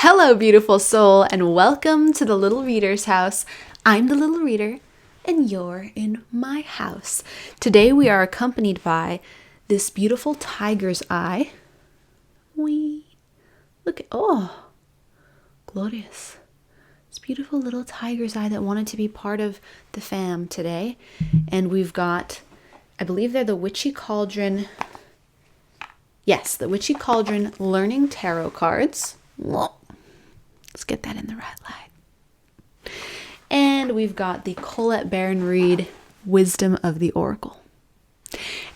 Hello, beautiful soul, and welcome to the Little Reader's House. I'm the Little Reader, and you're in my house. Today we are accompanied by this beautiful tiger's eye. Look at, glorious. This beautiful little tiger's eye that wanted to be part of the fam today. And we've got, I believe they're the Witchy Cauldron. Yes, the Witchy Cauldron Learning Tarot cards. Let's get that in the right light. And we've got the Colette Baron Reid Wisdom of the Oracle.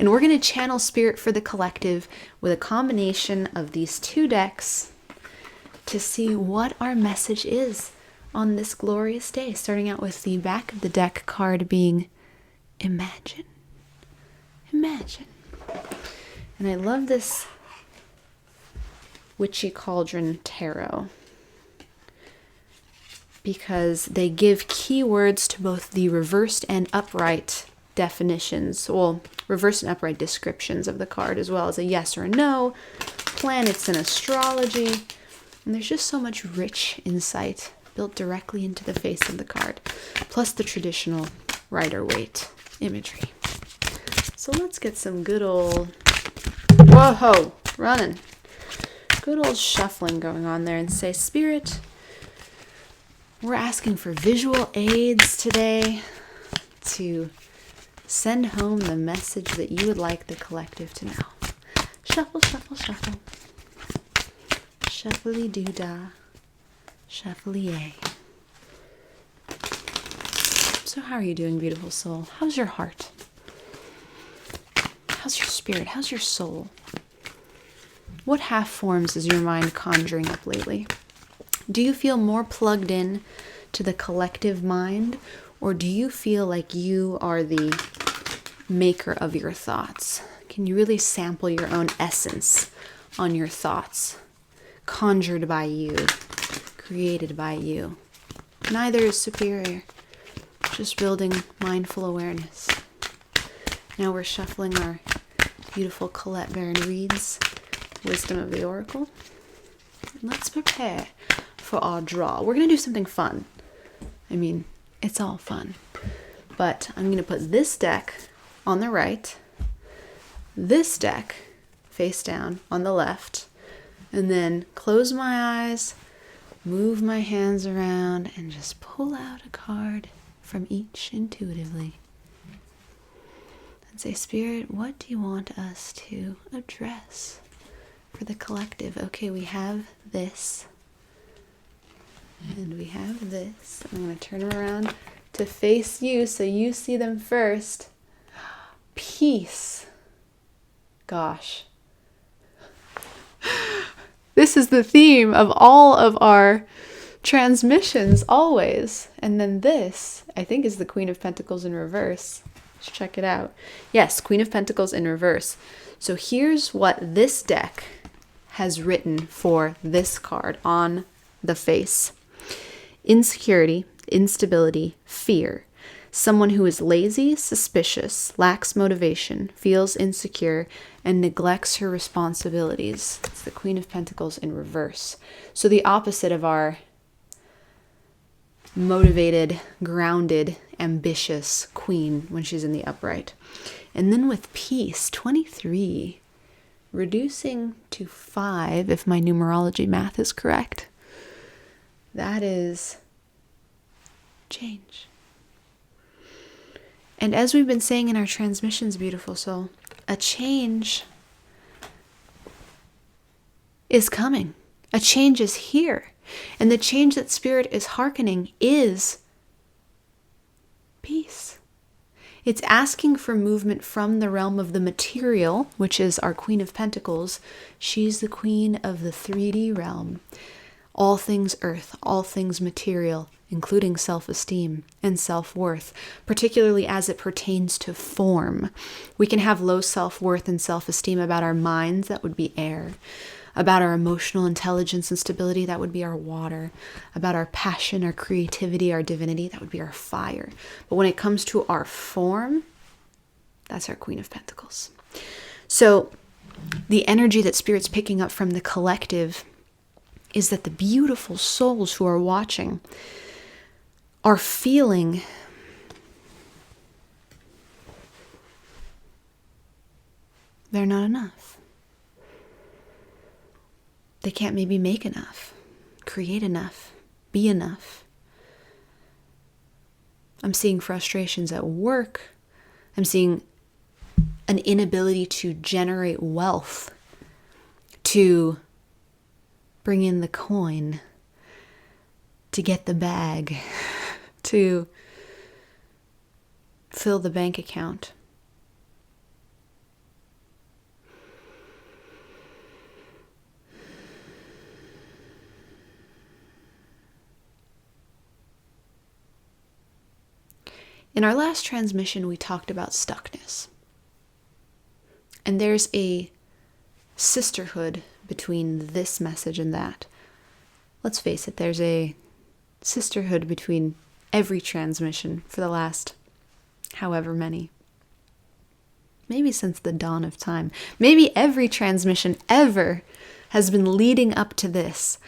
And we're going to channel spirit for the collective with a combination of these two decks to see what our message is on this glorious day. Starting out with the back of the deck card being Imagine. Imagine. And I love this Witchy Cauldron Tarot because they give keywords to both the reversed and upright definitions, well, reversed and upright descriptions of the card, as well as a yes or a no, planets and astrology. And there's just so much rich insight built directly into the face of the card, plus the traditional Rider-Waite imagery. So let's get some good old, good old shuffling going on there and say, Spirit, we're asking for visual aids today to send home the message that you would like the collective to know. Shuffle, shuffle, shuffle. Shuffly-doo-dah. Shuffly-yay. So how are you doing, beautiful soul? How's your heart? How's your spirit? How's your soul? What half forms is your mind conjuring up lately? Do you feel more plugged in to the collective mind, or do you feel like you are the maker of your thoughts? Can you really sample your own essence on your thoughts? Conjured by you, created by you. Neither is superior, just building mindful awareness. Now we're shuffling our beautiful Colette Baron Reid's Wisdom of the Oracle. And let's prepare for our draw. We're going to do something fun. I mean, it's all fun. But I'm going to put this deck on the right, this deck face down on the left, and then close my eyes, move my hands around, and just pull out a card from each intuitively. And say, Spirit, what do you want us to address for the collective? Okay, we have this. And we have this. I'm going to turn them around to face you so you see them first. Peace. Gosh. This is the theme of all of our transmissions, always. And then this, I think, is the Queen of Pentacles in reverse. Let's check it out. Yes, Queen of Pentacles in reverse. So here's what this deck has written for this card on the face. Insecurity, instability, fear. Someone who is lazy, suspicious, lacks motivation, feels insecure, and neglects her responsibilities. It's the Queen of Pentacles in reverse. So the opposite of our motivated, grounded, ambitious queen when she's in the upright. And then with peace, 23, reducing to 5, if my numerology math is correct. That is change. And as we've been saying in our transmissions, beautiful soul, a change is coming. A change is here. And the change that Spirit is hearkening is peace. It's asking for movement from the realm of the material, which is our Queen of Pentacles. She's the queen of the 3D realm. All things earth, all things material, including self-esteem and self-worth, particularly as it pertains to form. We can have low self-worth and self-esteem about our minds, that would be air. About our emotional intelligence and stability, that would be our water. About our passion, our creativity, our divinity, that would be our fire. But when it comes to our form, that's our Queen of Pentacles. So the energy that Spirit's picking up from the collective is that the beautiful souls who are watching are feeling they're not enough. They can't maybe make enough, create enough, be enough. I'm seeing frustrations at work. I'm seeing an inability to generate wealth, to bring in the coin, to get the bag, to fill the bank account. In our last transmission, we talked about stuckness. And there's a sisterhood between this message and that. Let's face it, there's a sisterhood between every transmission for the last however many. Maybe since the dawn of time. Maybe every transmission ever has been leading up to this.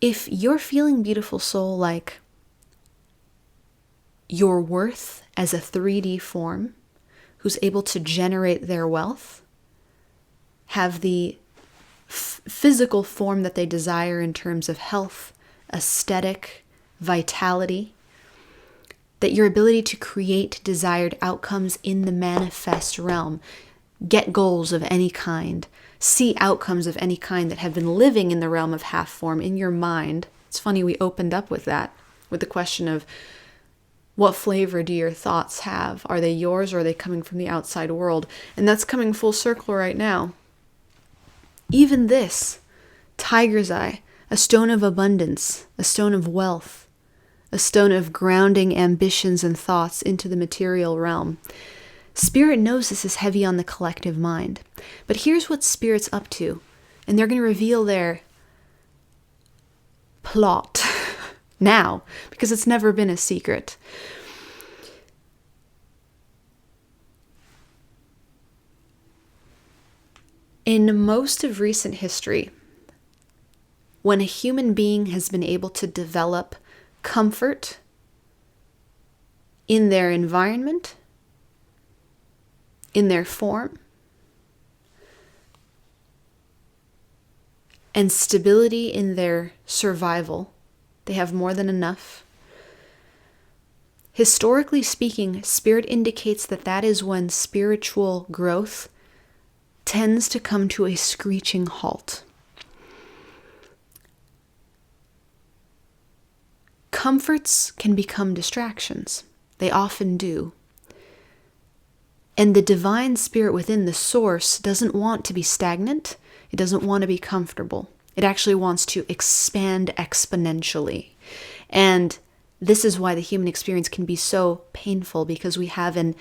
If you're feeling, beautiful soul, like your worth as a 3D form who's able to generate their wealth, have the physical form that they desire in terms of health, aesthetic, vitality, that your ability to create desired outcomes in the manifest realm, get goals of any kind, see outcomes of any kind that have been living in the realm of half form in your mind. It's funny, we opened up with that, with the question of, what flavor do your thoughts have? Are they yours or are they coming from the outside world? And that's coming full circle right now. Even this, tiger's eye, a stone of abundance, a stone of wealth, a stone of grounding ambitions and thoughts into the material realm. Spirit knows this is heavy on the collective mind. But here's what Spirit's up to. And they're going to reveal their plot now, because it's never been a secret. In most of recent history, when a human being has been able to develop comfort in their environment, in their form, and stability in their survival, they have more than enough. Historically speaking, Spirit indicates that that is when spiritual growth tends to come to a screeching halt. Comforts can become distractions. They often do. And the divine spirit within the source doesn't want to be stagnant. It doesn't want to be comfortable. It actually wants to expand exponentially. And this is why the human experience can be so painful, because we have an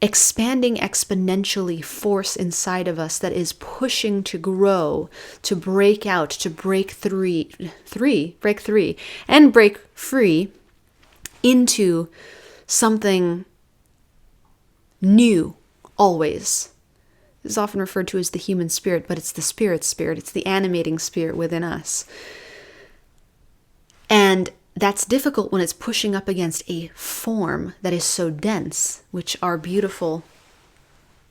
expanding exponentially force inside of us that is pushing to grow, to break out, to break free into something new always. This is often referred to as the human spirit, but it's the spirit. It's the animating spirit within us. And that's difficult when it's pushing up against a form that is so dense, which our beautiful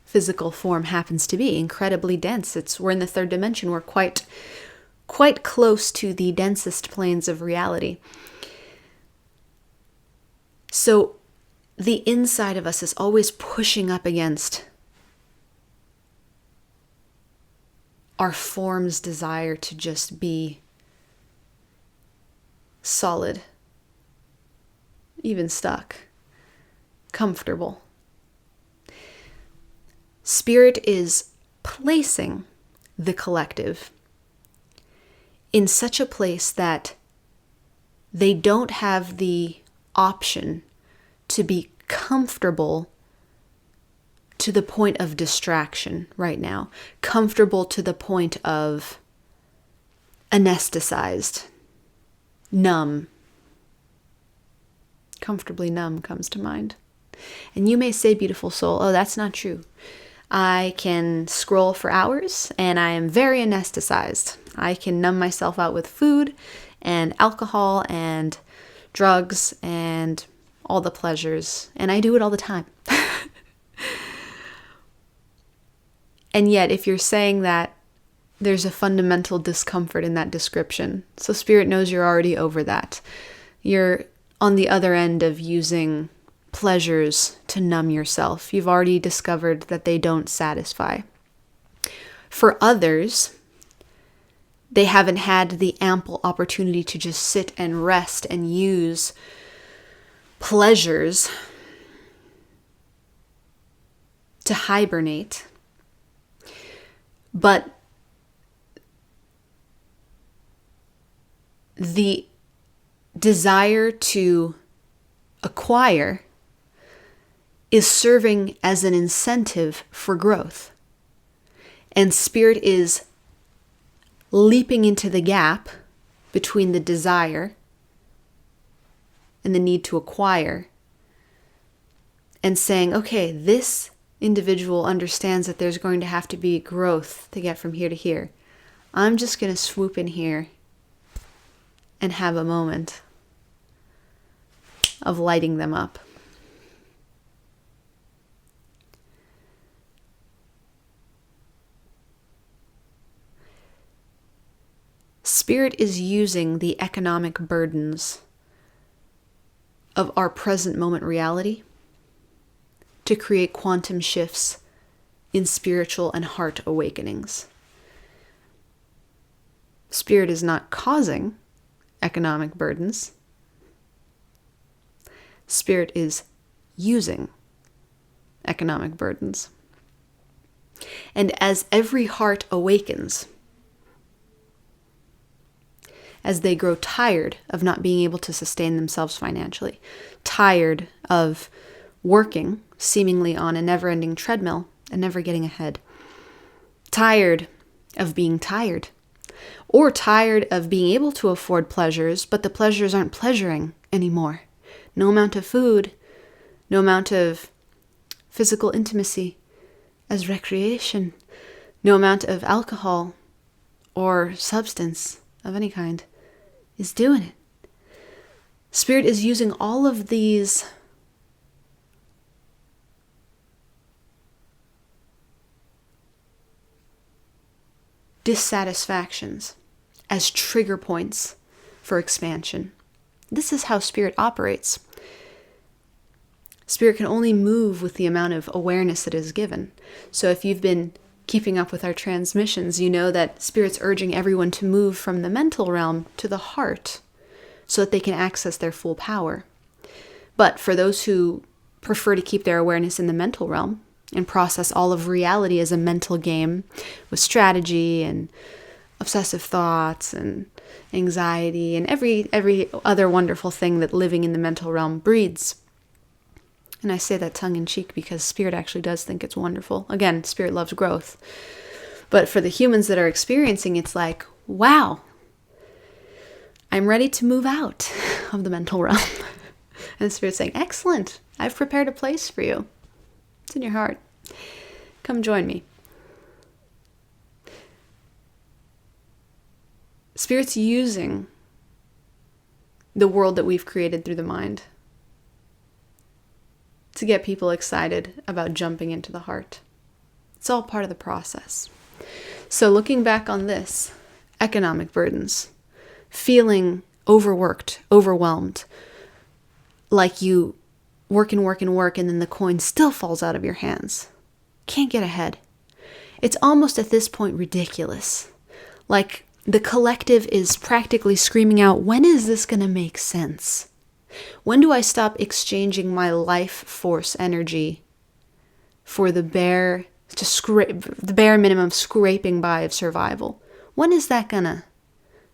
physical form happens to be, incredibly dense. We're in the third dimension. We're quite close to the densest planes of reality. So the inside of us is always pushing up against our form's desire to just be solid, even stuck, comfortable. Spirit is placing the collective in such a place that they don't have the option to be comfortable to the point of distraction right now, comfortable to the point of anesthetized, numb. Comfortably numb comes to mind. And you may say, beautiful soul, oh, that's not true. I can scroll for hours and I am very anesthetized. I can numb myself out with food and alcohol and drugs and all the pleasures, and I do it all the time. And yet, if you're saying that, there's a fundamental discomfort in that description. So Spirit knows you're already over that. You're on the other end of using pleasures to numb yourself. You've already discovered that they don't satisfy. For others, they haven't had the ample opportunity to just sit and rest and use pleasures to hibernate. But the desire to acquire is serving as an incentive for growth. And Spirit is leaping into the gap between the desire and the need to acquire and saying, okay, this individual understands that there's going to have to be growth to get from here to here. I'm just going to swoop in here and have a moment of lighting them up. Spirit is using the economic burdens of our present moment reality to create quantum shifts in spiritual and heart awakenings. Spirit is not causing economic burdens. Spirit is using economic burdens. And as every heart awakens, as they grow tired of not being able to sustain themselves financially, tired of working seemingly on a never-ending treadmill and never getting ahead, tired of being tired, or tired of being able to afford pleasures, but the pleasures aren't pleasuring anymore. No amount of food, no amount of physical intimacy as recreation, no amount of alcohol or substance of any kind is doing it. Spirit is using all of these dissatisfactions as trigger points for expansion. This is how Spirit operates. Spirit can only move with the amount of awareness it is given. So if you've been keeping up with our transmissions, you know that Spirit's urging everyone to move from the mental realm to the heart so that they can access their full power. But for those who prefer to keep their awareness in the mental realm and process all of reality as a mental game with strategy and obsessive thoughts and anxiety and every other wonderful thing that living in the mental realm breeds. And I say that tongue-in-cheek because Spirit actually does think it's wonderful. Again, Spirit loves growth. But for the humans that are experiencing, it's like, wow, I'm ready to move out of the mental realm. And Spirit's saying, excellent, I've prepared a place for you. It's in your heart. Come join me. Spirit's using the world that we've created through the mind to get people excited about jumping into the heart. It's all part of the process. So looking back on this, economic burdens, feeling overworked, overwhelmed, like you work and work and work and then the coin still falls out of your hands. Can't get ahead. It's almost at this point ridiculous. Like the collective is practically screaming out, when is this going to make sense? When do I stop exchanging my life force energy for the bare minimum scraping by of survival? When is that gonna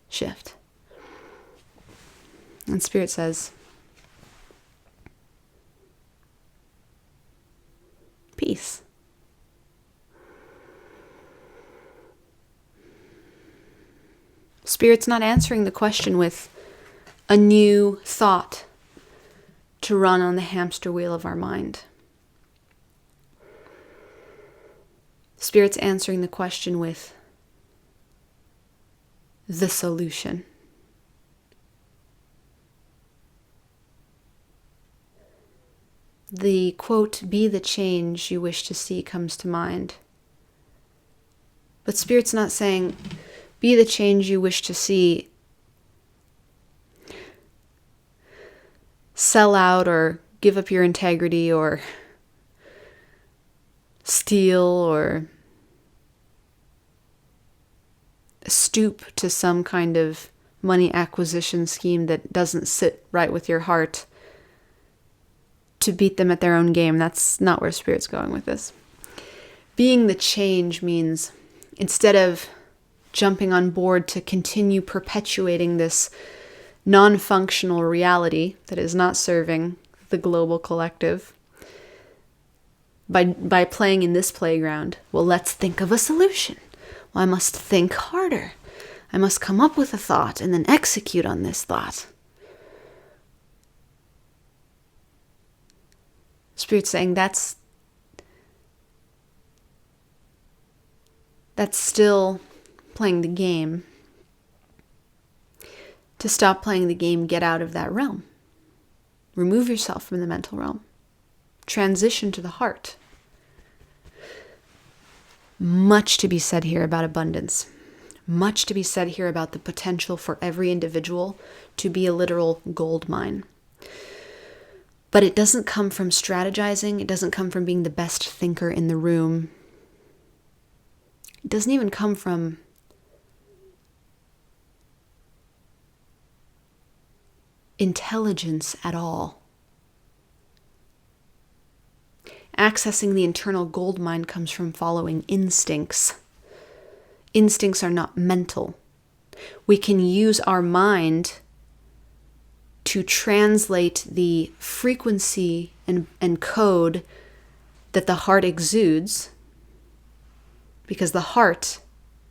shift? And Spirit says, peace. Spirit's not answering the question with a new thought to run on the hamster wheel of our mind. Spirit's answering the question with the solution. The quote, "be the change you wish to see," comes to mind. But Spirit's not saying, be the change you wish to see, sell out or give up your integrity or steal or stoop to some kind of money acquisition scheme that doesn't sit right with your heart to beat them at their own game. That's not where Spirit's going with this. Being the change means instead of jumping on board to continue perpetuating this non-functional reality that is not serving the global collective, by playing in this playground, well, let's think of a solution. Well, I must think harder. I must come up with a thought and then execute on this thought. Spirit's saying that's still playing the game. To stop playing the game, get out of that realm. Remove yourself from the mental realm. Transition to the heart. Much to be said here about abundance. Much to be said here about the potential for every individual to be a literal gold mine. But it doesn't come from strategizing. It doesn't come from being the best thinker in the room. It doesn't even come from intelligence at all. Accessing the internal gold mine comes from following instincts. Instincts are not mental. We can use our mind to translate the frequency and code that the heart exudes, because the heart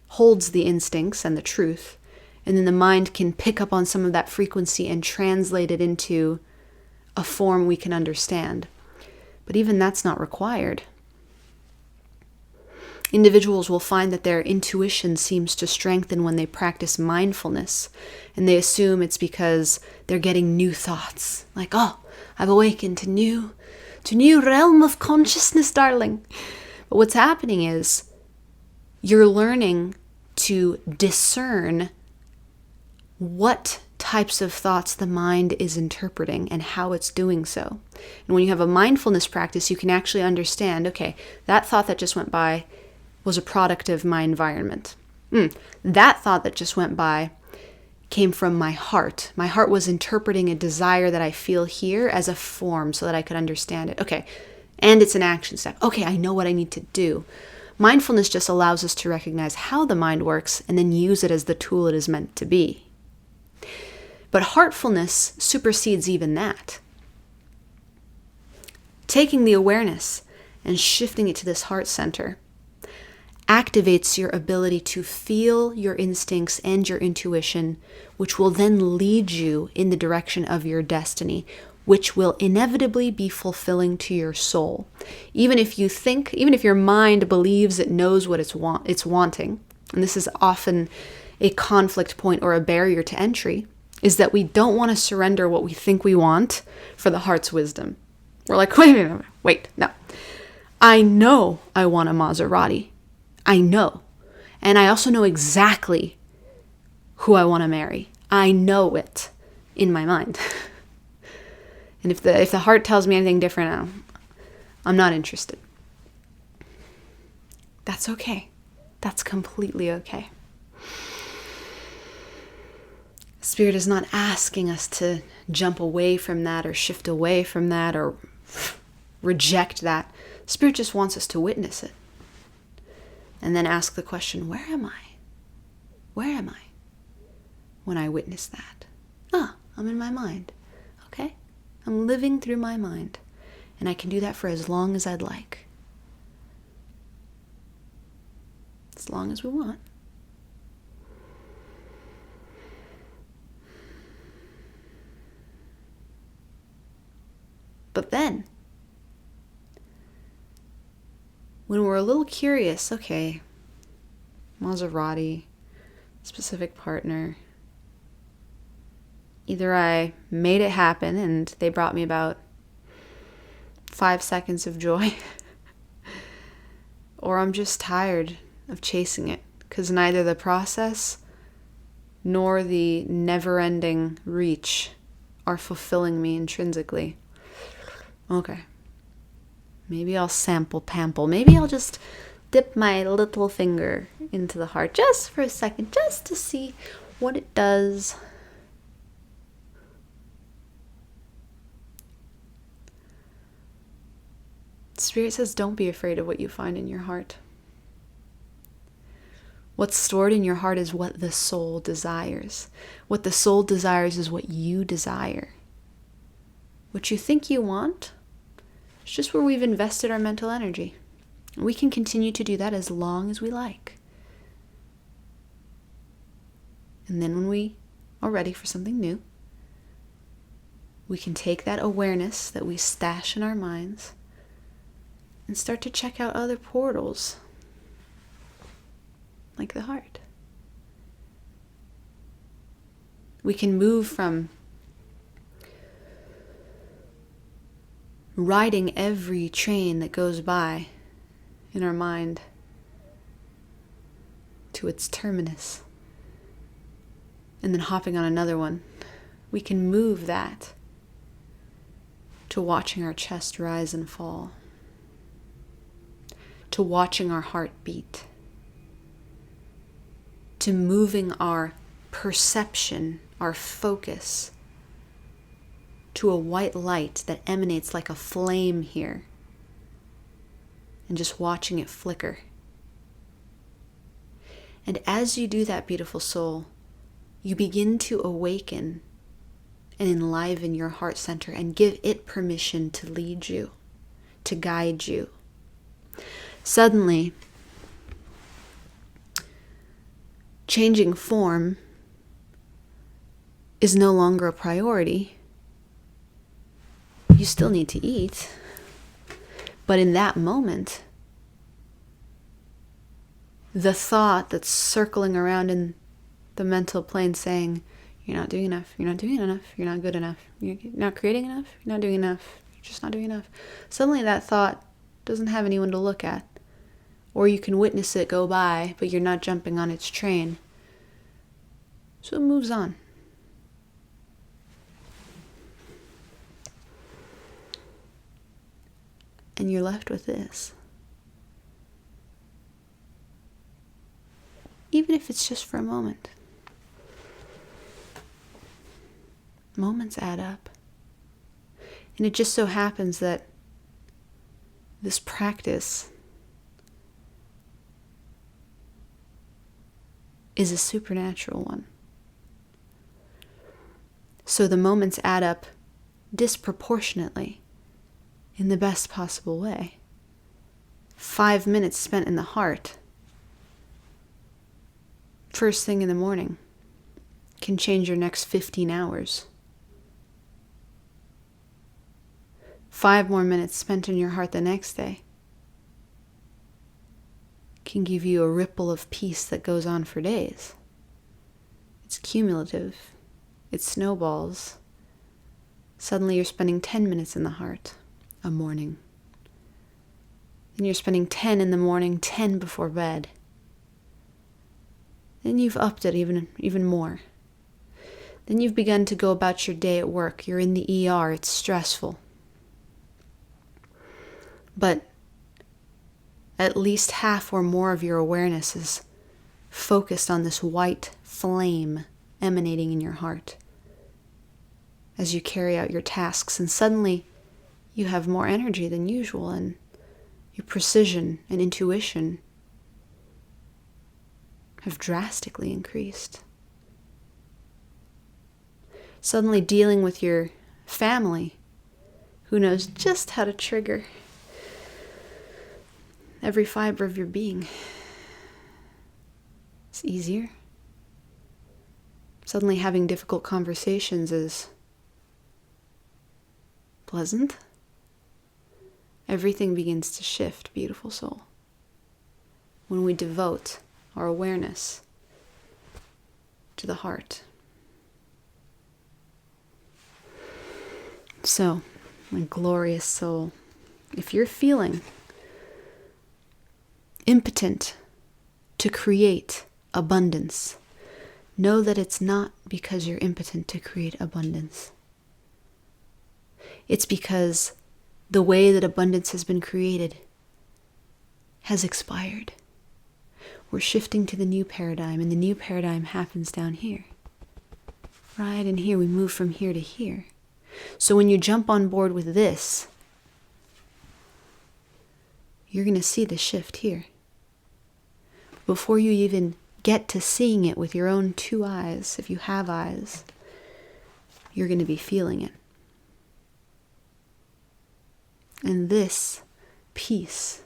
holds the instincts and the truth, and then the mind can pick up on some of that frequency and translate it into a form we can understand. But even that's not required. Individuals will find that their intuition seems to strengthen when they practice mindfulness, and they assume it's because they're getting new thoughts. Like, oh, I've awakened to new realm of consciousness, darling. But what's happening is you're learning to discern what types of thoughts the mind is interpreting and how it's doing so. And when you have a mindfulness practice, you can actually understand, okay, that thought that just went by was a product of my environment. That thought that just went by came from my heart. My heart was interpreting a desire that I feel here as a form so that I could understand it. Okay, and it's an action step. Okay, I know what I need to do. Mindfulness just allows us to recognize how the mind works and then use it as the tool it is meant to be. But heartfulness supersedes even that. Taking the awareness and shifting it to this heart center activates your ability to feel your instincts and your intuition, which will then lead you in the direction of your destiny, which will inevitably be fulfilling to your soul. Even if your mind believes it knows what it's wanting, and this is often a conflict point or a barrier to entry, is that we don't want to surrender what we think we want for the heart's wisdom. We're like, wait, no. I know I want a Maserati. I know. And I also know exactly who I want to marry. I know it in my mind. And if the heart tells me anything different, I'm not interested. That's okay. That's completely okay. Spirit is not asking us to jump away from that or shift away from that or reject that. Spirit just wants us to witness it. And then ask the question, where am I? Where am I when I witness that? I'm in my mind. Okay? I'm living through my mind. And I can do that for as long as I'd like. As long as we want. But then, when we're a little curious, okay, Maserati, specific partner, either I made it happen and they brought me about 5 seconds of joy, or I'm just tired of chasing it, because neither the process nor the never-ending reach are fulfilling me intrinsically. Okay. Maybe I'll sample pample. Maybe I'll just dip my little finger into the heart just for a second, just to see what it does. Spirit says, don't be afraid of what you find in your heart. What's stored in your heart is what the soul desires. What the soul desires is what you desire. What you think you want, it's just where we've invested our mental energy. We can continue to do that as long as we like. And then when we are ready for something new, we can take that awareness that we stash in our minds and start to check out other portals, like the heart. We can move from riding every train that goes by in our mind to its terminus and then hopping on another one. We can move that to watching our chest rise and fall, to watching our heart beat, to moving our perception, our focus, to a white light that emanates like a flame here, and just watching it flicker. And as you do that, beautiful soul, you begin to awaken and enliven your heart center and give it permission to lead you, to guide you. Suddenly, changing form is no longer a priority. You still need to eat, but in that moment, the thought that's circling around in the mental plane saying, you're not doing enough, you're not doing enough, you're not good enough, you're not creating enough, you're not doing enough, you're just not doing enough. Suddenly that thought doesn't have anyone to look at. Or you can witness it go by, but you're not jumping on its train. So it moves on. And you're left with this. Even if it's just for a moment. Moments add up. And it just so happens that this practice is a supernatural one. So the moments add up disproportionately in the best possible way. 5 minutes spent in the heart, first thing in the morning, can change your next 15 hours. 5 more minutes spent in your heart the next day can give you a ripple of peace that goes on for days. It's cumulative. It snowballs. Suddenly you're spending 10 minutes in the heart a morning. Then you're spending 10 in the morning, 10 before bed. Then you've upped it even more. Then you've begun to go about your day at work. You're in the ER. It's stressful. But at least half or more of your awareness is focused on this white flame emanating in your heart as you carry out your tasks. And suddenly you have more energy than usual, and your precision and intuition have drastically increased. Suddenly dealing with your family, who knows just how to trigger every fiber of your being, it's easier. Suddenly having difficult conversations is pleasant. Everything begins to shift, beautiful soul. when we devote our awareness to the heart. So, my glorious soul, if you're feeling impotent to create abundance, know that it's not because you're impotent to create abundance. It's because the way that abundance has been created has expired. We're shifting to the new paradigm, and the new paradigm happens down here. Right in here, we move from here to here. So when you jump on board with this, you're going to see the shift here. Before you even get to seeing it with your own two eyes, if you have eyes, you're going to be feeling it. And this peace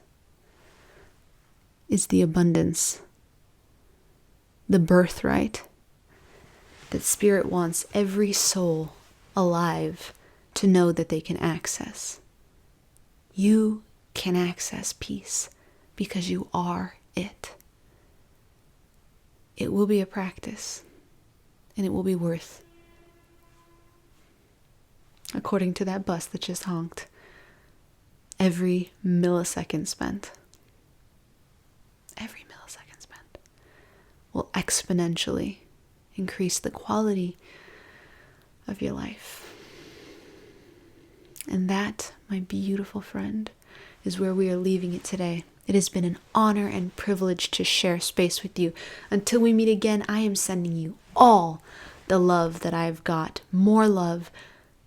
is the abundance, the birthright that Spirit wants every soul alive to know that they can access. You can access peace because you are it. It will be a practice, and it will be worth, according to that bus that just honked, every millisecond spent. Every millisecond spent will exponentially increase the quality of your life. And that, my beautiful friend, is where we are leaving it today. It has been an honor and privilege to share space with you. Until we meet again, I am sending you all the love that I've got. More love,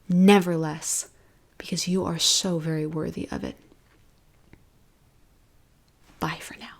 never less, because you are so very worthy of it. Bye for now.